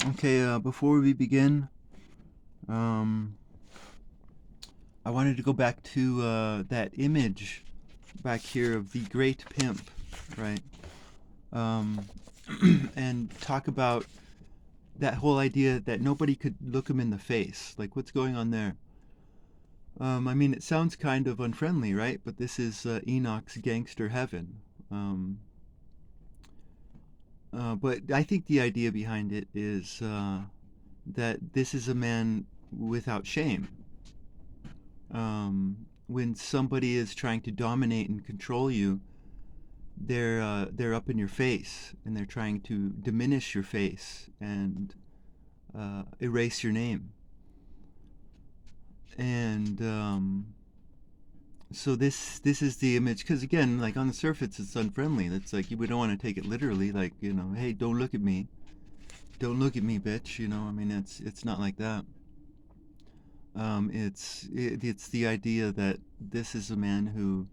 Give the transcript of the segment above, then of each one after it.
Okay, before we begin, I wanted to go back to that image back here of the great pimp, right? Um, and talk about that whole idea that nobody could look him in the face. Like, what's going on there? I mean, it sounds kind of unfriendly, right? But this is Enoch's gangster heaven. Um, but I think the idea behind it is that this is a man without shame. When somebody is trying to dominate and control you, they're up in your face and they're trying to diminish your face and erase your name. And so this is the image, because again, like on the surface, it's unfriendly. It's like we don't want to take it literally. Like, hey, don't look at me, bitch. I mean, it's not like that. It's the idea that this is a man who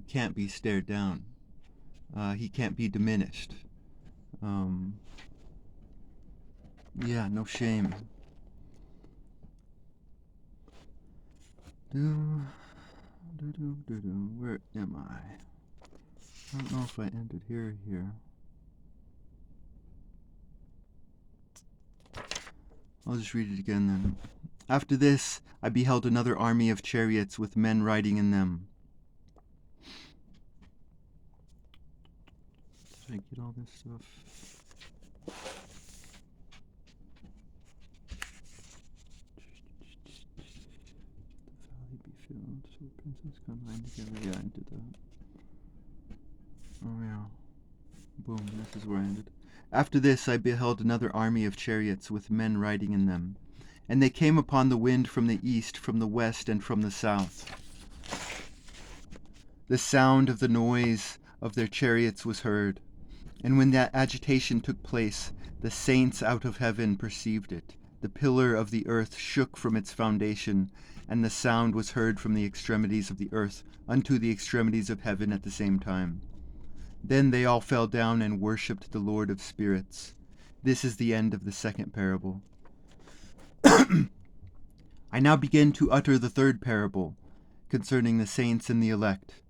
can't be stared down. He can't be diminished. Um, yeah, no shame. Do, Where am I? I don't know if I ended here. I'll just read it again then. After this, I beheld another army of chariots with men riding in them. Did I get all this stuff? Filled, so princess combined together. Yeah, I did that. Oh yeah. Boom, this is where I ended. After this I beheld another army of chariots with men riding in them. And they came upon the wind from the east, from the west, and from the south. The sound of the noise of their chariots was heard. And when that agitation took place, the saints out of heaven perceived it. The pillar of the earth shook from its foundation, and the sound was heard from the extremities of the earth unto the extremities of heaven at the same time. Then they all fell down and worshipped the Lord of spirits. This is the end of the second parable. I now begin to utter the third parable, concerning the saints and the elect.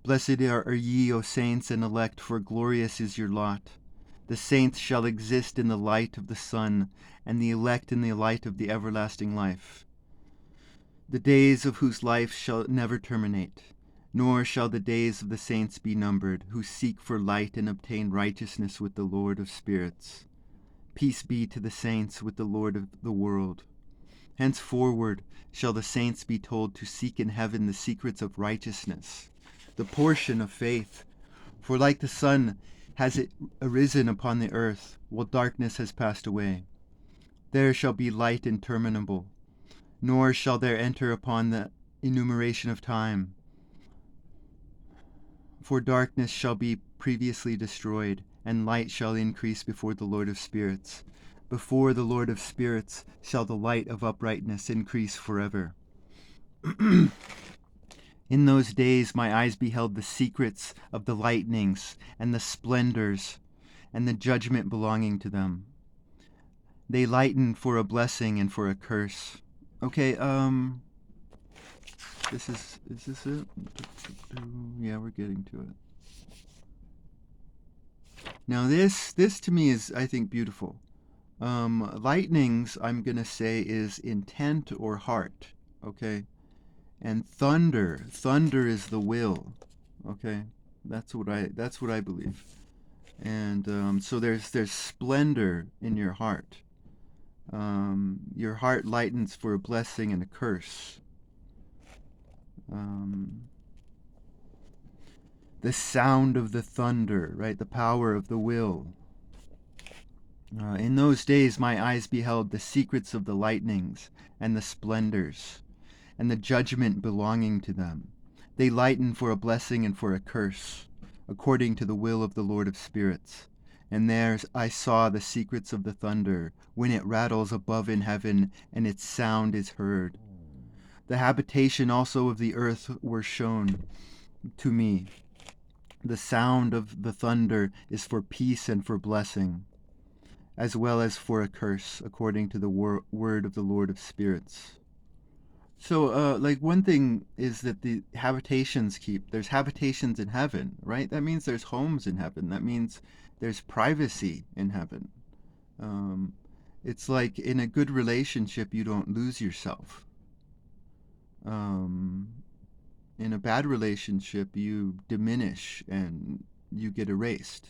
Blessed are ye, O saints and elect, for glorious is your lot. The saints shall exist in the light of the sun, and the elect in the light of the everlasting life. The days of whose life shall never terminate, nor shall the days of the saints be numbered, who seek for light and obtain righteousness with the Lord of spirits. Peace be to the saints with the Lord of the world. Henceforward shall the saints be told to seek in heaven the secrets of righteousness, the portion of faith. For like the sun has it arisen upon the earth, while darkness has passed away. There shall be light interminable, nor shall there enter upon the enumeration of time. For darkness shall be previously destroyed, and light shall increase before the Lord of spirits. Before the Lord of spirits shall the light of uprightness increase forever. In those days my eyes beheld the secrets of the lightnings, and the splendors, and the judgment belonging to them. They lighten for a blessing and for a curse. Okay, is this it? Yeah, we're getting to it. Now this to me is, I think, beautiful. Lightnings, I'm gonna say, is intent or heart. Okay, and thunder is the will. Okay, that's what I believe. And so there's splendor in your heart. Your heart lightens for a blessing and a curse. The sound of the thunder, right? The power of the will. In those days my eyes beheld the secrets of the lightnings and the splendors, and the judgment belonging to them. They lighten for a blessing and for a curse, according to the will of the Lord of spirits. And there I saw the secrets of the thunder, when it rattles above in heaven, and its sound is heard. The habitation also of the earth were shown to me. The sound of the thunder is for peace and for blessing. as well as for a curse, according to the word of the Lord of spirits. So, like, one thing is that the habitations there's habitations in heaven, right? That means there's homes in heaven. That means there's privacy in heaven. Um, it's like in a good relationship, you don't lose yourself. Um, in a bad relationship, you diminish and you get erased.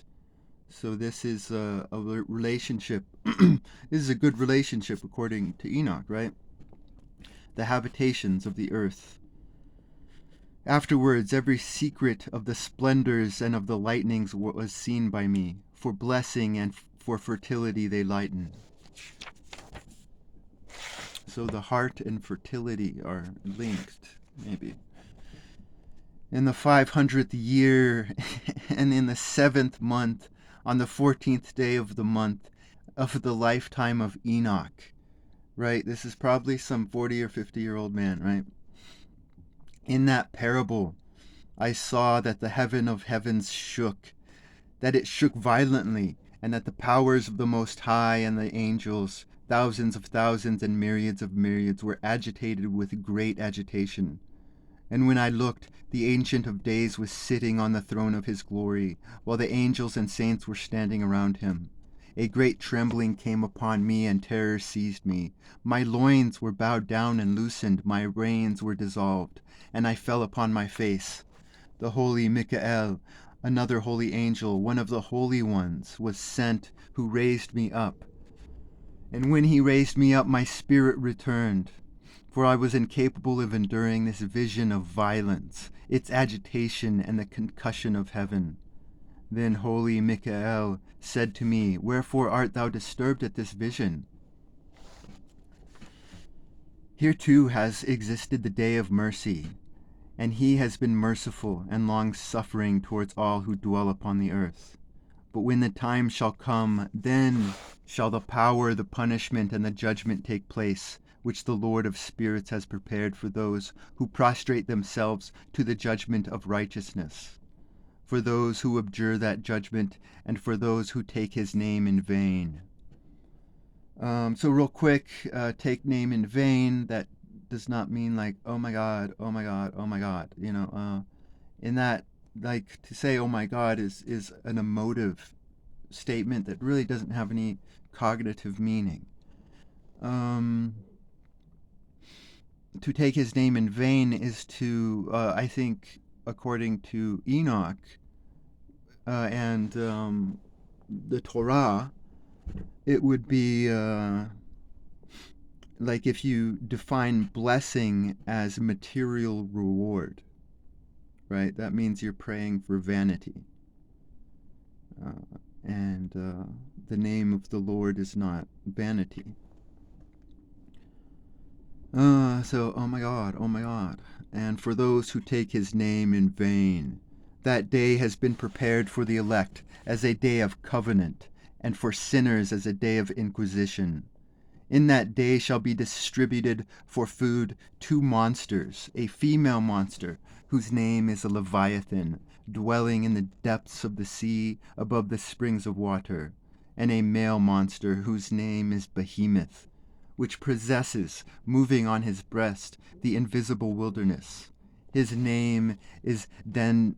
So this is a relationship. This is a good relationship according to Enoch, right? The habitations of the earth. Afterwards, every secret of the splendors and of the lightnings was seen by me. For blessing and for fertility they lighten. So the heart and fertility are linked, maybe. In the 500th year, and in the 7th month, on the 14th day of the month of the lifetime of Enoch, right? This is probably some 40 or 50-year-old man, right? In that parable, I saw that the heaven of heavens shook, that it shook violently, and that the powers of the Most High and the angels, thousands of thousands and myriads of myriads, were agitated with great agitation. And when I looked, the Ancient of Days was sitting on the throne of his glory, while the angels and saints were standing around him. A great trembling came upon me, and terror seized me. My loins were bowed down and loosened, my reins were dissolved, and I fell upon my face. The holy Michael, another holy angel, one of the holy ones, was sent, who raised me up. And when he raised me up, my spirit returned. For I was incapable of enduring this vision of violence, its agitation, and the concussion of heaven. Then holy Michael said to me, Wherefore art thou disturbed at this vision? Here too has existed the day of mercy, and he has been merciful and long-suffering towards all who dwell upon the earth. But when the time shall come, then shall the power, the punishment, and the judgment take place, which the Lord of spirits has prepared for those who prostrate themselves to the judgment of righteousness, for those who abjure that judgment, and for those who take his name in vain. So real quick, take name in vain, that does not mean like, oh my God, oh my God, oh my God. In that, like, to say oh my God is an emotive statement that really doesn't have any cognitive meaning. To take his name in vain is to, I think, according to Enoch and the Torah, it would be like if you define blessing as material reward, right? That means you're praying for vanity. And the name of the Lord is not vanity. So, oh my God, oh my God. And for those who take his name in vain, that day has been prepared for the elect as a day of covenant, and for sinners as a day of inquisition. In that day shall be distributed for food 2 monsters, a female monster, whose name is a Leviathan, dwelling in the depths of the sea above the springs of water, and a male monster, whose name is Behemoth, which possesses, moving on his breast, the invisible wilderness. His name is Dendayen,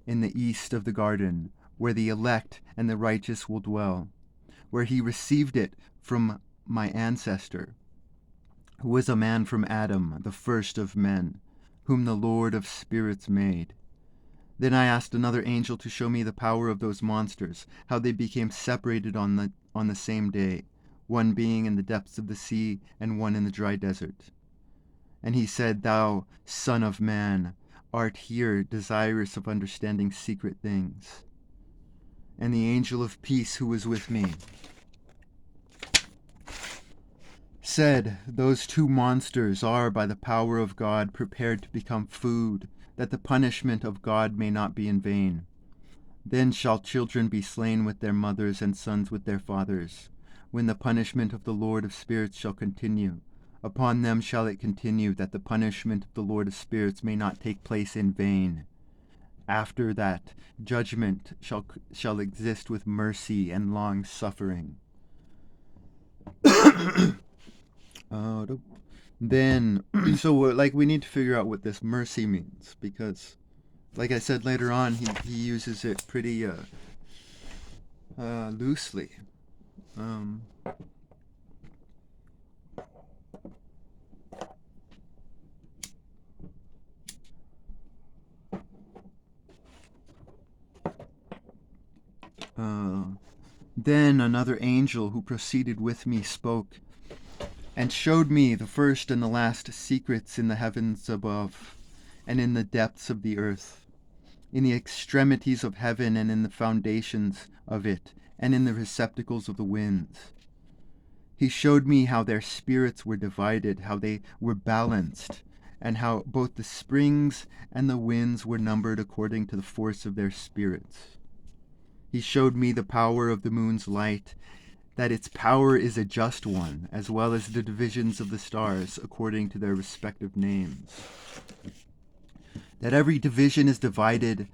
in the east of the garden, where the elect and the righteous will dwell, where he received it from my ancestor, who was a man from Adam, the first of men, whom the Lord of spirits made. Then I asked another angel to show me the power of those monsters, how they became separated on the same day, one being in the depths of the sea, and one in the dry desert. And he said, Thou, son of man, art here desirous of understanding secret things. And the angel of peace who was with me said, Those 2 monsters are, by the power of God, prepared to become food, that the punishment of God may not be in vain. Then shall children be slain with their mothers, and sons with their fathers, when the punishment of the Lord of spirits shall continue. Upon them shall it continue, that the punishment of the Lord of spirits may not take place in vain. after that, judgment shall exist with mercy and long suffering. Then, so like we need to figure out what this mercy means, because, like I said later on, he uses it pretty loosely. Um, then another angel who proceeded with me spoke, and showed me the first and the last secrets in the heavens above, and in the depths of the earth, in the extremities of heaven, and in the foundations of it, and in the receptacles of the winds. He showed me how their spirits were divided, how they were balanced, and how both the springs and the winds were numbered according to the force of their spirits. He showed me the power of the moon's light, that its power is a just one, as well as the divisions of the stars according to their respective names. That every division is divided,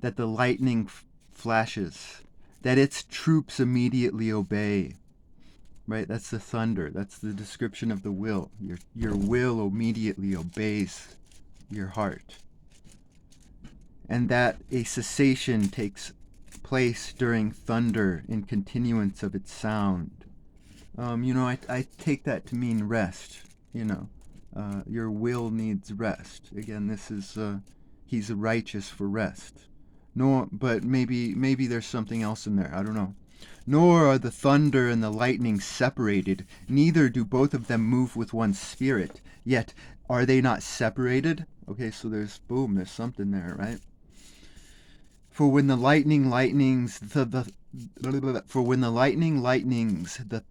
that the lightning flashes, that its troops immediately obey. Right, that's the thunder. That's the description of the will. Your will immediately obeys your heart. And that a cessation takes place during thunder in continuance of its sound. I take that to mean rest. Your will needs rest. Again, this is he's righteous for rest. No, but maybe there's something else in there. I don't know. Nor are the thunder and the lightning separated, neither do both of them move with one spirit. Yet are they not separated? Okay, so there's something there, right? For when the lightning lightnings, the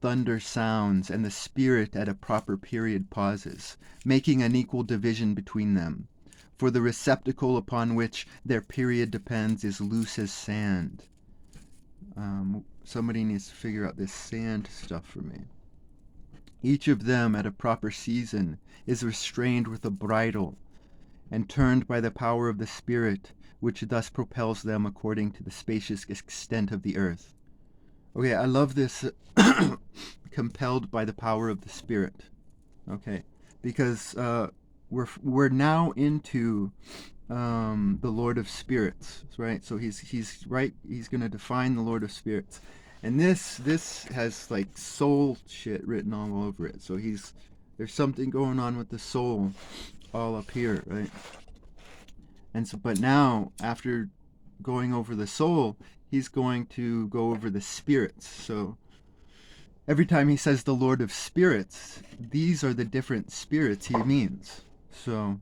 thunder sounds, and the spirit at a proper period pauses, making an equal division between them. For the receptacle upon which their period depends is loose as sand. Somebody needs to figure out this sand stuff for me. Each of them at a proper season is restrained with a bridle, and turned by the power of the Spirit, which thus propels them according to the spacious extent of the earth. Okay, I love this compelled by the power of the Spirit. Okay, because we're now into the Lord of Spirits, right? So he's going to define the Lord of Spirits, and this has like soul shit written all over it. So there's something going on with the soul all up here, right? And so, but now after going over the soul, he's going to go over the spirits. So every time he says the Lord of Spirits, these are the different spirits he means. So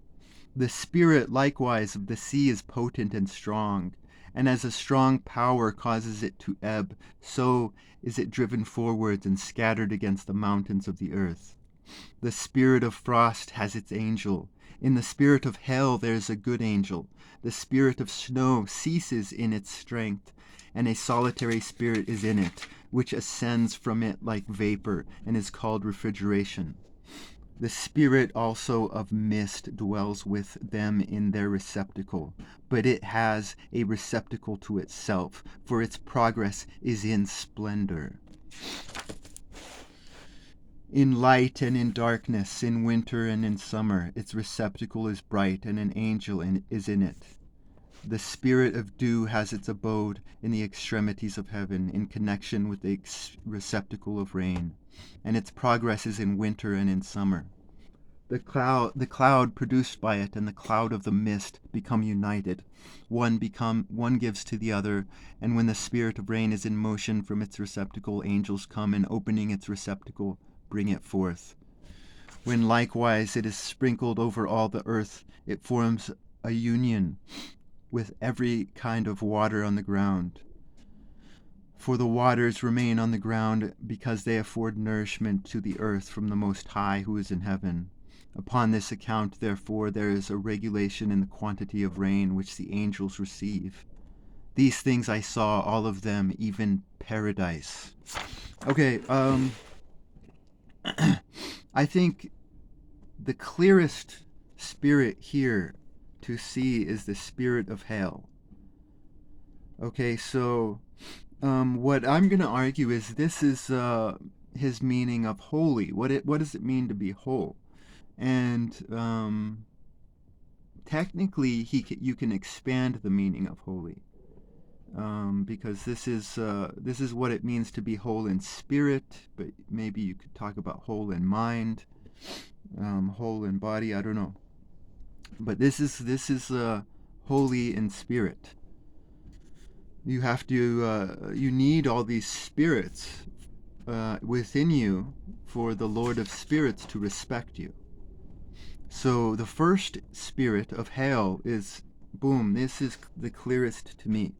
the spirit likewise of the sea is potent and strong, and as a strong power causes it to ebb, so is it driven forwards and scattered against the mountains of the earth. The spirit of frost has its angel. In the spirit of hell there is a good angel. The spirit of snow ceases in its strength, and a solitary spirit is in it, which ascends from it like vapor, and is called refrigeration. The spirit also of mist dwells with them in their receptacle, but it has a receptacle to itself, for its progress is in splendor. In light and in darkness, in winter and in summer, its receptacle is bright, and an angel is in it. The spirit of dew has its abode in the extremities of heaven, in connection with the receptacle of rain, and its progress is in winter and in summer. The cloud produced by it and the cloud of the mist become united. One gives to the other, and when the spirit of rain is in motion from its receptacle, angels come, and opening its receptacle, bring it forth. When likewise it is sprinkled over all the earth, it forms a union with every kind of water on the ground. For the waters remain on the ground because they afford nourishment to the earth from the Most High who is in heaven. Upon this account, therefore, there is a regulation in the quantity of rain which the angels receive. These things I saw, all of them, even paradise. Okay, I think the clearest spirit here to see is the spirit of hell. Okay, so what I'm going to argue is this is his meaning of holy. What does it mean to be whole? And technically, you can expand the meaning of holy, because this is what it means to be whole in spirit. But maybe you could talk about whole in mind, whole in body. I don't know, but this is holy in spirit. You have to you need all these spirits within you for the Lord of Spirits to respect you. So the first spirit of hell is, boom, this is the clearest to me,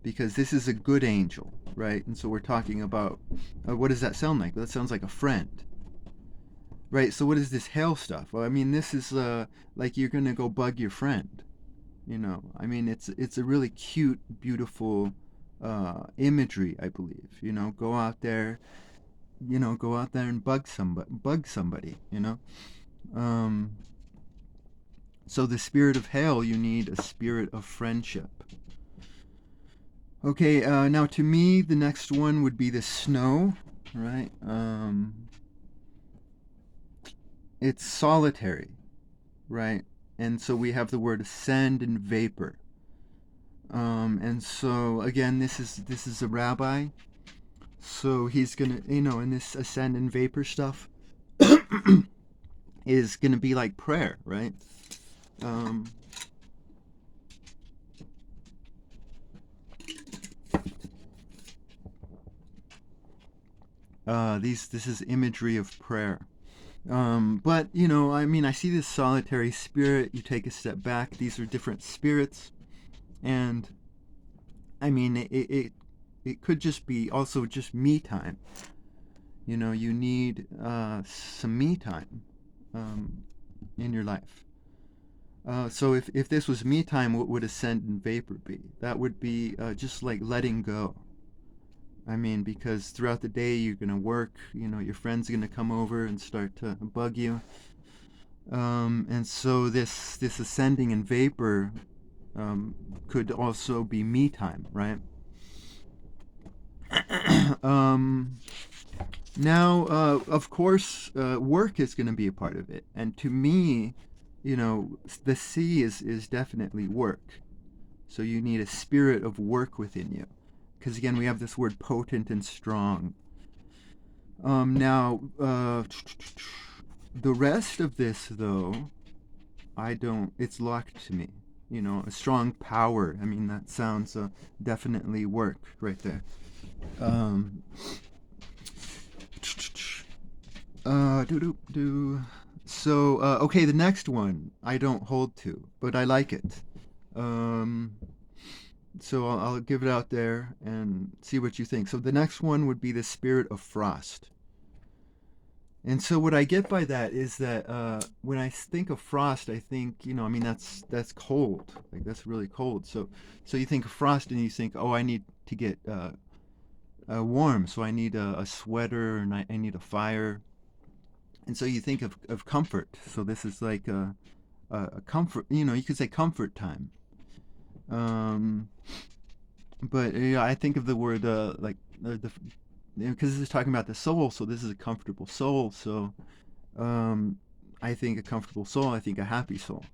because this is a good angel, right? And so we're talking about, what does that sound like? Well, that sounds like a friend, right? So what is this hell stuff? Well, I mean, this is like you're going to go bug your friend, you know. I mean, it's a really cute, beautiful imagery, I believe. You know, go out there, and bug somebody, you know. Um, so the spirit of hell, you need a spirit of friendship. Okay, now to me, the next one would be the snow, right? It's solitary, right? And so we have the word ascend and vapor. And so again, this is a rabbi, so he's gonna, in this ascend and vapor stuff, is gonna be like prayer, right? Um, this is imagery of prayer. But I mean, I see this solitary spirit. You take a step back. These are different spirits, and I mean, it could just be also just me time. You need some me time in your life. So if this was me time, what would ascend and vapor be? That would be just like letting go. I mean, because throughout the day you're gonna work. Your friends are gonna come over and start to bug you. And so this ascending and vapor could also be me time, right? um, Now, of course, work is going to be a part of it, and to me, the sea is definitely work. So you need a spirit of work within you, because again, we have this word potent and strong. Now, the rest of this, though, I don't. It's locked to me. A strong power. I mean, that sounds definitely work right there. Um, do do do. So, okay, the next one I don't hold to, but I like it. Um, so I'll give it out there and see what you think. So the next one would be the spirit of frost. And so what I get by that is that when I think of frost, I think, I mean, that's cold. Like, that's really cold. So you think of frost and you think, oh, I need to get warm. So I need a sweater, and I need a fire. And so you think of comfort. So this is like a comfort, you could say comfort time. Um, but I think of the word like the because this is talking about the soul, so this is a comfortable soul. So um, I think a comfortable soul, I think a happy soul.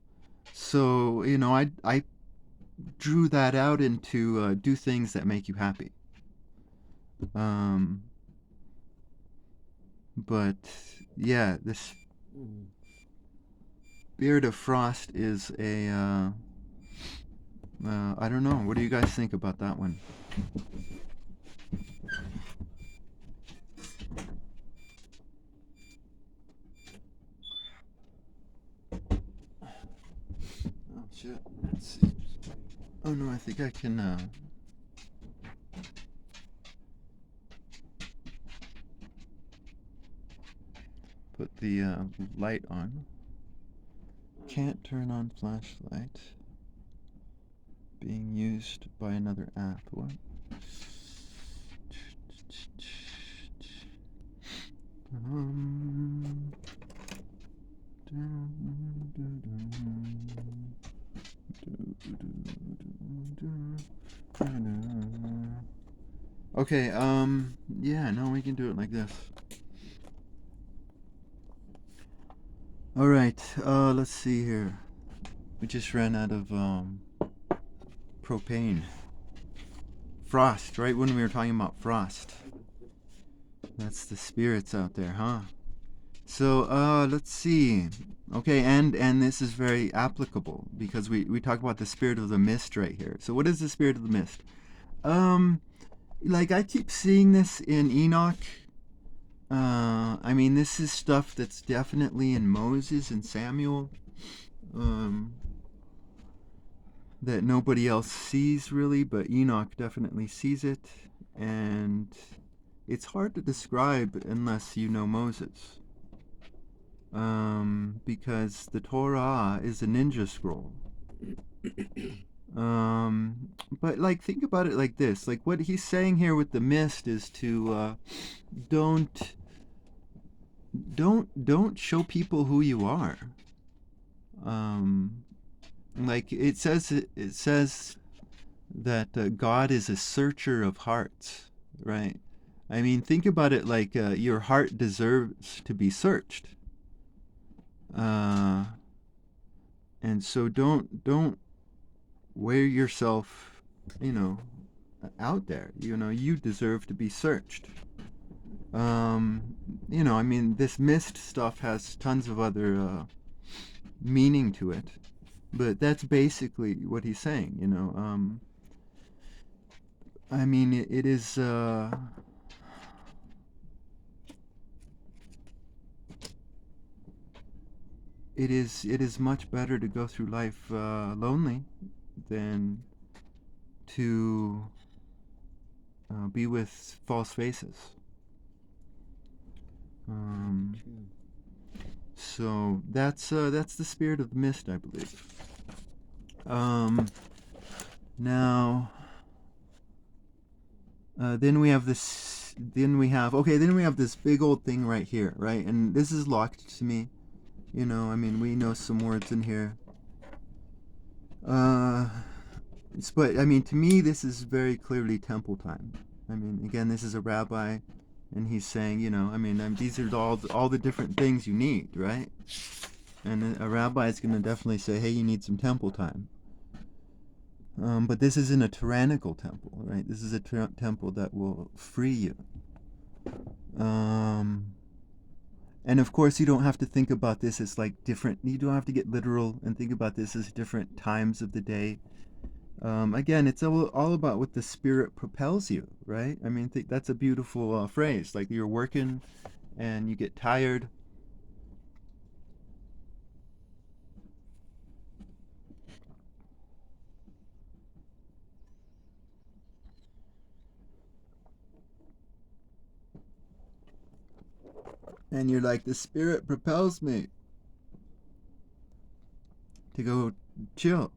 So I drew that out into do things that make you happy. Um, but yeah, this Beard of Frost is a I don't know. What do you guys think about that one? Oh shit. Let's see. Oh no, I think I can put the light on. Can't turn on flashlight. Being used by another app. What? Okay, yeah, no, we can do it like this. Alright, let's see here. We just ran out of, propane. Frost, right when we were talking about frost. That's the spirits out there, huh? So, let's see. Okay, and this is very applicable because we talk about the spirit of the mist right here. So what is the spirit of the mist? Um, like I keep seeing this in Enoch. I mean, this is stuff that's definitely in Moses and Samuel. Um, that nobody else sees really, but Enoch definitely sees it, and it's hard to describe unless you know Moses. Because the Torah is a ninja scroll. But like think about it like this: like what he's saying here with the mist is to don't don't show people who you are. Um, like it says that God is a searcher of hearts, right? I mean, think about it like your heart deserves to be searched. Uh, and so don't wear yourself, you know, out there. You know, you deserve to be searched. You know, I mean, this mist stuff has tons of other meaning to it, but that's basically what he's saying. You know, I mean, it is. It is much better to go through life lonely than to be with false faces. Um, so that's the spirit of the mist, I believe. Now, then we have this. Then we have Then we have this big old thing right here, right? And this is locked to me. You know, I mean, we know some words in here. But I mean, to me, this is very clearly temple time. I mean, again, this is a rabbi, and he's saying, you know, I mean, these are all the different things you need, right? And a rabbi is going to definitely say, hey, you need some temple time. But this isn't a tyrannical temple, right? This is a temple that will free you. And of course, you don't have to think about this as like different. You don't have to get literal and think about this as different times of the day. Again, it's all about what the spirit propels you, right? I mean, that's a beautiful phrase. Like you're working and you get tired. And you're like, the spirit propels me to go chill,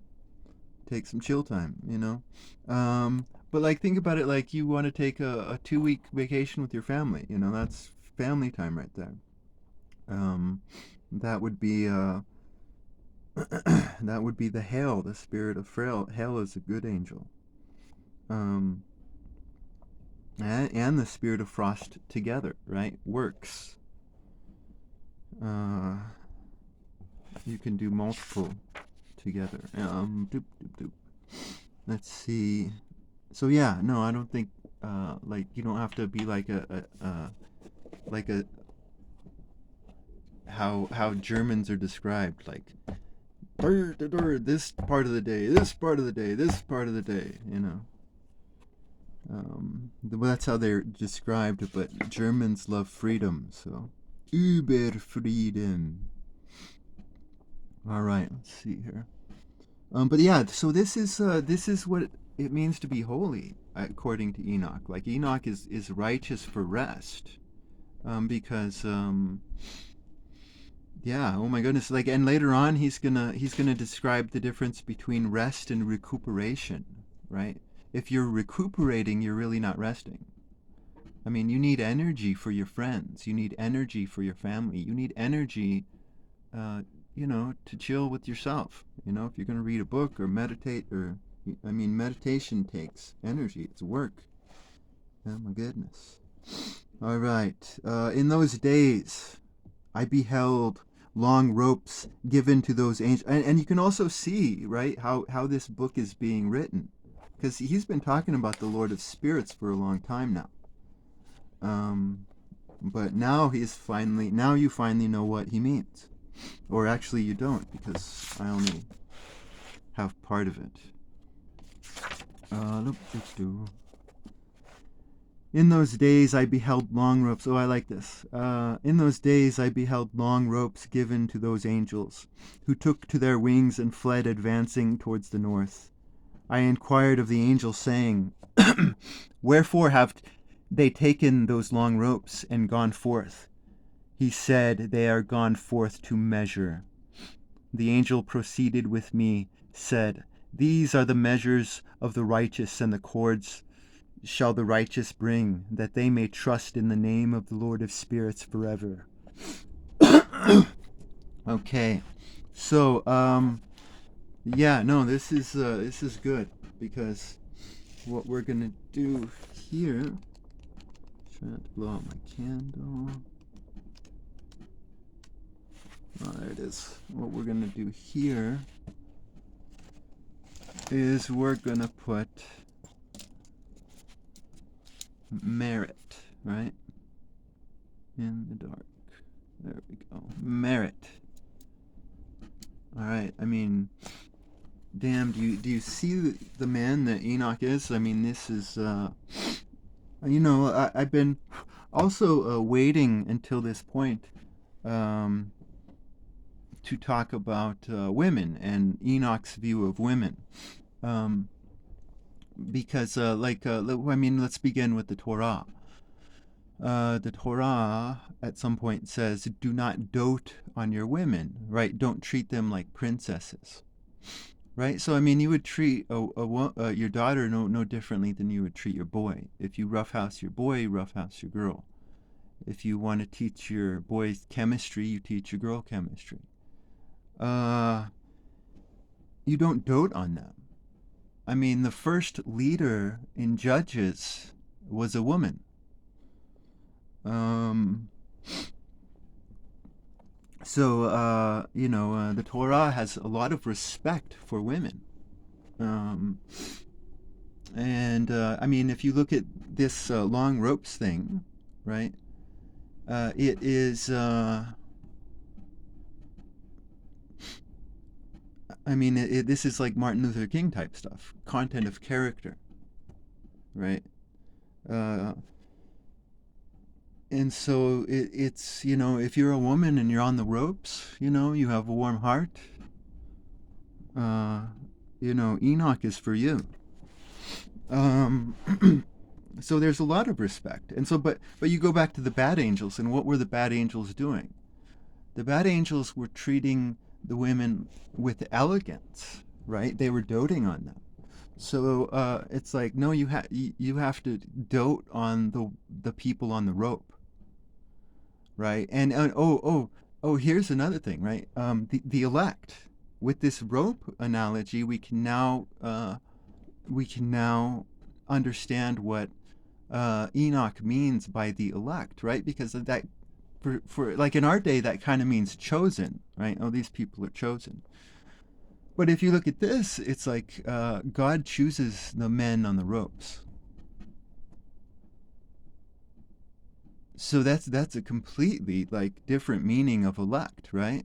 take some chill time, you know? But like, think about it like you want to take a 2 week vacation with your family, you know? That's family time right there. Um, that would be that would be the hail, the spirit of frail. Hail is a good angel. Um, and the spirit of frost together, right? Works. Uh, you can do multiple together. Doop, doop, doop. Let's see. So yeah, no, I don't think like you don't have to be like like a how Germans are described, like this part of the day, this part of the day, this part of the day, you know. That's how they're described, but Germans love freedom, so Überfrieden. All right, let's see here. But yeah, so this is what it means to be holy, according to Enoch. Like Enoch is righteous for rest, because yeah, oh my goodness, like, and later on he's gonna describe the difference between rest and recuperation, right? If you're recuperating, you're really not resting. I mean, you need energy for your friends. You need energy for your family. You need energy, uh, you know, to chill with yourself. You know, if you're going to read a book or meditate, or, I mean, meditation takes energy. It's work. Oh my goodness. All right. In those days, I beheld long ropes given to those angels. And you can also see, right, how this book is being written. Because he's been talking about the Lord of Spirits for a long time now. But now now you finally know what he means. Or actually you don't, because I only have part of it. In those days I beheld long ropes. Oh, I like this. In those days I beheld long ropes given to those angels, who took to their wings and fled, advancing towards the north. I inquired of the angel, saying, Wherefore have they taken those long ropes and gone forth? He said, They are gone forth to measure. The angel proceeded with me, said, These are the measures of the righteous, and the cords shall the righteous bring, that they may trust in the name of the Lord of Spirits forever. Okay, so yeah, no, this is good, because what we're gonna do here. Trying to blow out my candle. Oh, there it is. What we're gonna do here is we're gonna put merit, right? In the dark. There we go. Merit. All right. I mean, damn. Do you see the man that Enoch is? I mean, this is. I've been also waiting until this point to talk about women and Enoch's view of women. Because, I mean, let's begin with the Torah. The Torah at some point says, do not dote on your women, right? Don't treat them like princesses, right? So, I mean, you would treat your daughter no differently than you would treat your boy. If you roughhouse your boy, you roughhouse your girl. If you want to teach your boy chemistry, you teach your girl chemistry. You don't dote on them. I mean, the first leader in Judges was a woman. The Torah has a lot of respect for women. I mean, if you look at this long ropes thing, right, it is, this is like Martin Luther King type stuff, content of character, right? And so it's, if you're a woman and you're on the ropes, you have a warm heart, Enoch is for you. So there's a lot of respect. And so, but you go back to the bad angels, and what were the bad angels doing? The bad angels were treating the women with elegance, right? They were doting on them. So it's like, no, you have to dote on the people on the rope. Right, and here's another thing, right? The elect. With this rope analogy, we can now understand what Enoch means by the elect, right? Because of that, for like in our day, that kind of means chosen, right? Oh, these people are chosen. But if you look at this, it's like God chooses the men on the ropes. So that's a completely like different meaning of elect, right?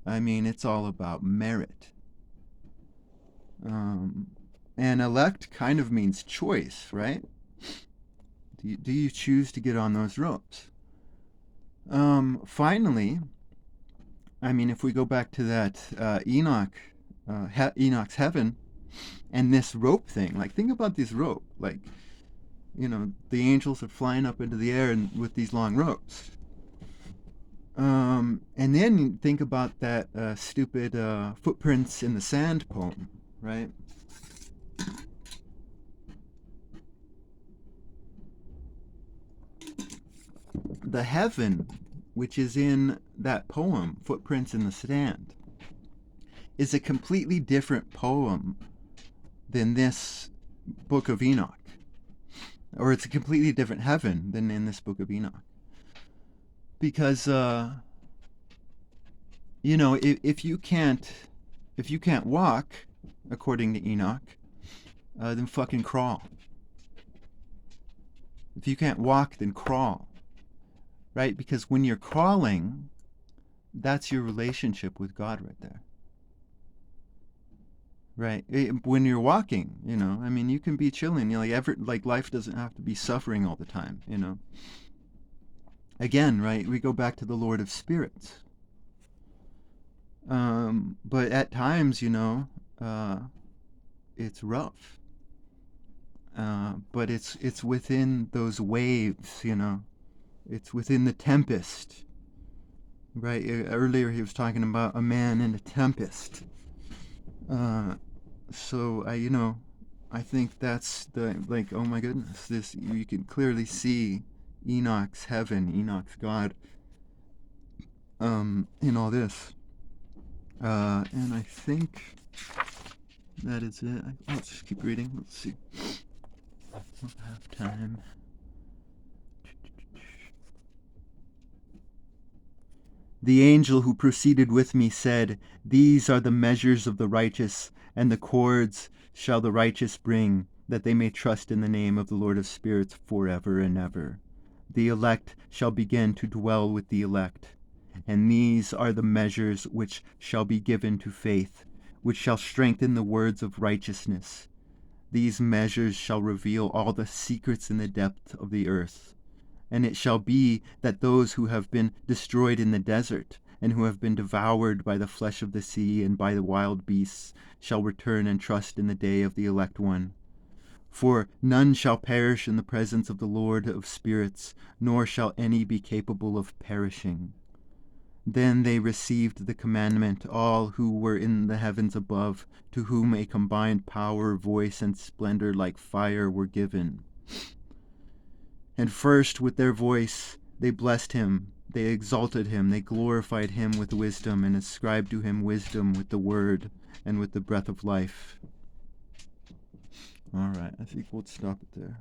I mean, it's all about merit. And elect kind of means choice, right? Do you choose to get on those ropes? Finally, I mean, if we go back to that Enoch's heaven, and this rope thing, like think about this rope, like, the angels are flying up into the air and with these long ropes. And then think about that stupid footprints in the sand poem, right? The heaven, which is in that poem, Footprints in the Sand, is a completely different poem than this Book of Enoch. or it's a completely different heaven than in this Book of Enoch. Because if you can't walk according to Enoch, then fucking crawl. If you can't walk, then crawl, right? Because when you're crawling, that's your relationship with God right there. Right. When you're walking, I mean, you can be chilling. Like life doesn't have to be suffering all the time. Again, right? We go back to the Lord of Spirits. But at times, it's rough. But it's within those waves. It's within the tempest. Right. Earlier, he was talking about a man in a tempest. So I think that's oh my goodness, this, you can clearly see Enoch's heaven, Enoch's God, in all this. And I think that is it. Let's just keep reading. Let's see. I don't have time. The angel who proceeded with me said, "These are the measures of the righteous, and the cords shall the righteous bring, that they may trust in the name of the Lord of spirits forever and ever. The elect shall begin to dwell with the elect. And these are the measures which shall be given to faith, which shall strengthen the words of righteousness. These measures shall reveal all the secrets in the depth of the earth. And it shall be that those who have been destroyed in the desert, and who have been devoured by the flesh of the sea and by the wild beasts, shall return and trust in the day of the elect one. For none shall perish in the presence of the Lord of spirits, nor shall any be capable of perishing." Then they received the commandment, all who were in the heavens above, to whom a combined power, voice, and splendor like fire were given. And first with their voice they blessed him, they exalted him, they glorified him with wisdom, and ascribed to him wisdom with the word and with the breath of life. All right, I think we'll stop it there.